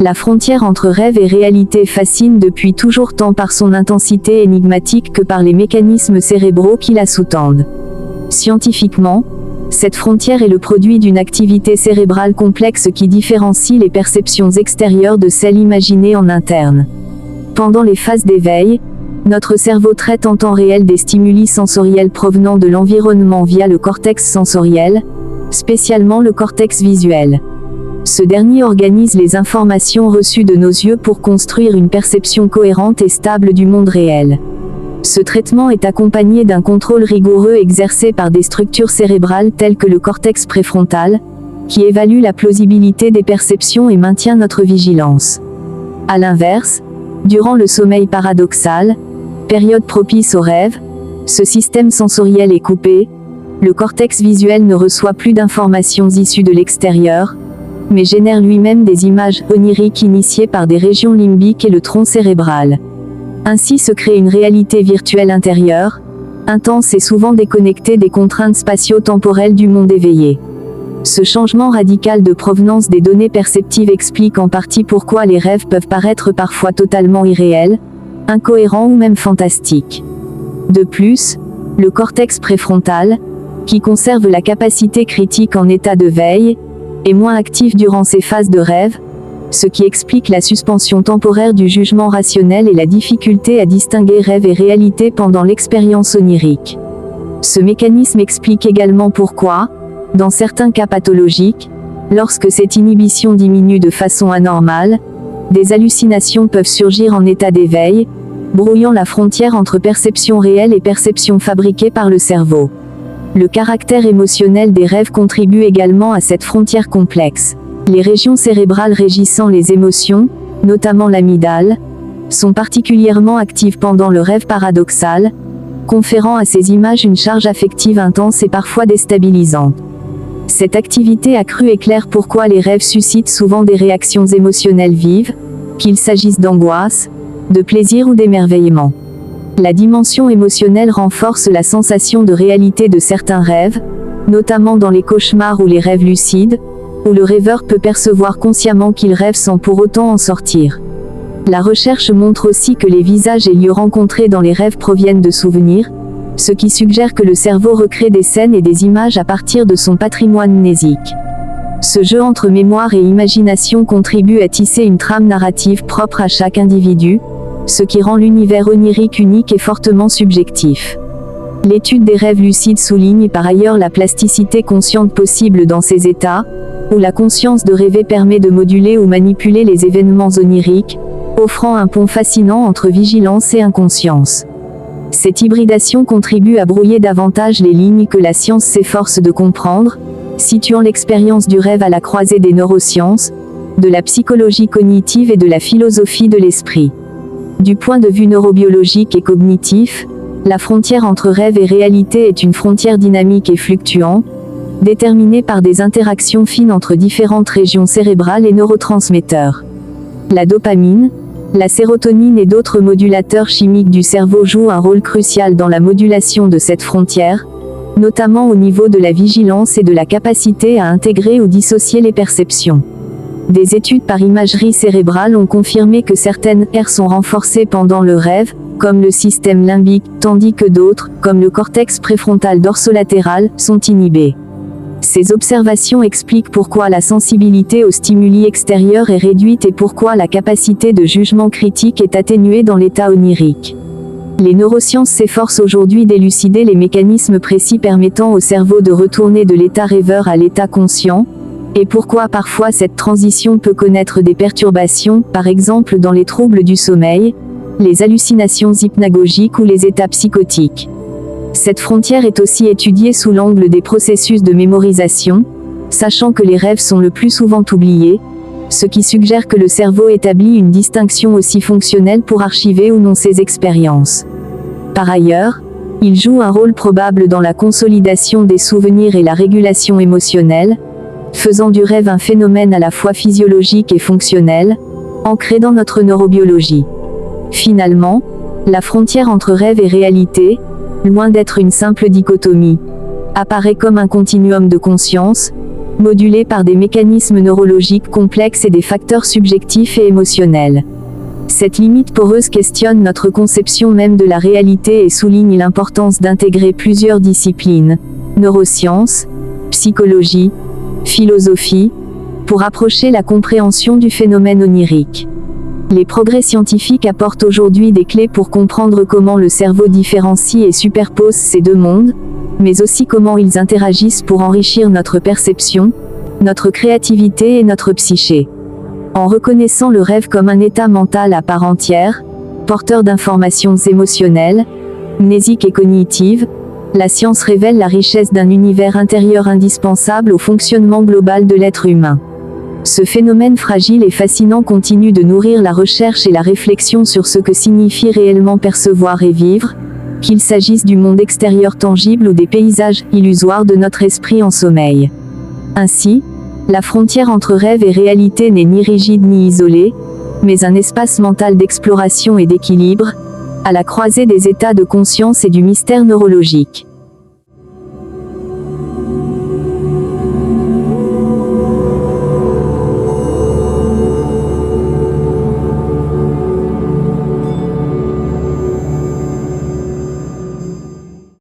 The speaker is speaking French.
La frontière entre rêve et réalité fascine depuis toujours tant par son intensité énigmatique que par les mécanismes cérébraux qui la sous-tendent. Scientifiquement, cette frontière est le produit d'une activité cérébrale complexe qui différencie les perceptions extérieures de celles imaginées en interne. Pendant les phases d'éveil, notre cerveau traite en temps réel des stimuli sensoriels provenant de l'environnement via le cortex sensoriel, spécialement le cortex visuel. Ce dernier organise les informations reçues de nos yeux pour construire une perception cohérente et stable du monde réel. Ce traitement est accompagné d'un contrôle rigoureux exercé par des structures cérébrales telles que le cortex préfrontal, qui évalue la plausibilité des perceptions et maintient notre vigilance. À l'inverse, durant le sommeil paradoxal, période propice au rêve, ce système sensoriel est coupé, le cortex visuel ne reçoit plus d'informations issues de l'extérieur, mais génère lui-même des images oniriques initiées par des régions limbiques et le tronc cérébral. Ainsi se crée une réalité virtuelle intérieure, intense et souvent déconnectée des contraintes spatio-temporelles du monde éveillé. Ce changement radical de provenance des données perceptives explique en partie pourquoi les rêves peuvent paraître parfois totalement irréels, incohérents ou même fantastiques. De plus, le cortex préfrontal, qui conserve la capacité critique en état de veille, est moins actif durant ces phases de rêve, ce qui explique la suspension temporaire du jugement rationnel et la difficulté à distinguer rêve et réalité pendant l'expérience onirique. Ce mécanisme explique également pourquoi, dans certains cas pathologiques, lorsque cette inhibition diminue de façon anormale, des hallucinations peuvent surgir en état d'éveil, brouillant la frontière entre perception réelle et perception fabriquée par le cerveau. Le caractère émotionnel des rêves contribue également à cette frontière complexe. Les régions cérébrales régissant les émotions, notamment l'amygdale, sont particulièrement actives pendant le rêve paradoxal, conférant à ces images une charge affective intense et parfois déstabilisante. Cette activité accrue éclaire pourquoi les rêves suscitent souvent des réactions émotionnelles vives, qu'il s'agisse d'angoisse, de plaisir ou d'émerveillement. La dimension émotionnelle renforce la sensation de réalité de certains rêves, notamment dans les cauchemars ou les rêves lucides, où le rêveur peut percevoir consciemment qu'il rêve sans pour autant en sortir. La recherche montre aussi que les visages et lieux rencontrés dans les rêves proviennent de souvenirs, ce qui suggère que le cerveau recrée des scènes et des images à partir de son patrimoine mnésique. Ce jeu entre mémoire et imagination contribue à tisser une trame narrative propre à chaque individu, ce qui rend l'univers onirique unique et fortement subjectif. L'étude des rêves lucides souligne par ailleurs la plasticité consciente possible dans ces états, où la conscience de rêver permet de moduler ou manipuler les événements oniriques, offrant un pont fascinant entre vigilance et inconscience. Cette hybridation contribue à brouiller davantage les lignes que la science s'efforce de comprendre, situant l'expérience du rêve à la croisée des neurosciences, de la psychologie cognitive et de la philosophie de l'esprit. Du point de vue neurobiologique et cognitif, la frontière entre rêve et réalité est une frontière dynamique et fluctuante, déterminée par des interactions fines entre différentes régions cérébrales et neurotransmetteurs. La dopamine, la sérotonine et d'autres modulateurs chimiques du cerveau jouent un rôle crucial dans la modulation de cette frontière, notamment au niveau de la vigilance et de la capacité à intégrer ou dissocier les perceptions. Des études par imagerie cérébrale ont confirmé que certaines aires sont renforcées pendant le rêve, comme le système limbique, tandis que d'autres, comme le cortex préfrontal dorsolatéral, sont inhibées. Ces observations expliquent pourquoi la sensibilité aux stimuli extérieurs est réduite et pourquoi la capacité de jugement critique est atténuée dans l'état onirique. Les neurosciences s'efforcent aujourd'hui d'élucider les mécanismes précis permettant au cerveau de retourner de l'état rêveur à l'état conscient, et pourquoi parfois cette transition peut connaître des perturbations, par exemple dans les troubles du sommeil, les hallucinations hypnagogiques ou les états psychotiques. Cette frontière est aussi étudiée sous l'angle des processus de mémorisation, sachant que les rêves sont le plus souvent oubliés, ce qui suggère que le cerveau établit une distinction aussi fonctionnelle pour archiver ou non ces expériences. Par ailleurs, il joue un rôle probable dans la consolidation des souvenirs et la régulation émotionnelle, faisant du rêve un phénomène à la fois physiologique et fonctionnel, ancré dans notre neurobiologie. Finalement, la frontière entre rêve et réalité, loin d'être une simple dichotomie, apparaît comme un continuum de conscience, modulés par des mécanismes neurologiques complexes et des facteurs subjectifs et émotionnels. Cette limite poreuse questionne notre conception même de la réalité et souligne l'importance d'intégrer plusieurs disciplines, neurosciences, psychologie, philosophie, pour approcher la compréhension du phénomène onirique. Les progrès scientifiques apportent aujourd'hui des clés pour comprendre comment le cerveau différencie et superpose ces deux mondes, mais aussi comment ils interagissent pour enrichir notre perception, notre créativité et notre psyché. En reconnaissant le rêve comme un état mental à part entière, porteur d'informations émotionnelles, mnésiques et cognitives, la science révèle la richesse d'un univers intérieur indispensable au fonctionnement global de l'être humain. Ce phénomène fragile et fascinant continue de nourrir la recherche et la réflexion sur ce que signifie réellement percevoir et vivre, qu'il s'agisse du monde extérieur tangible ou des paysages illusoires de notre esprit en sommeil. Ainsi, la frontière entre rêve et réalité n'est ni rigide ni isolée, mais un espace mental d'exploration et d'équilibre, à la croisée des états de conscience et du mystère neurologique.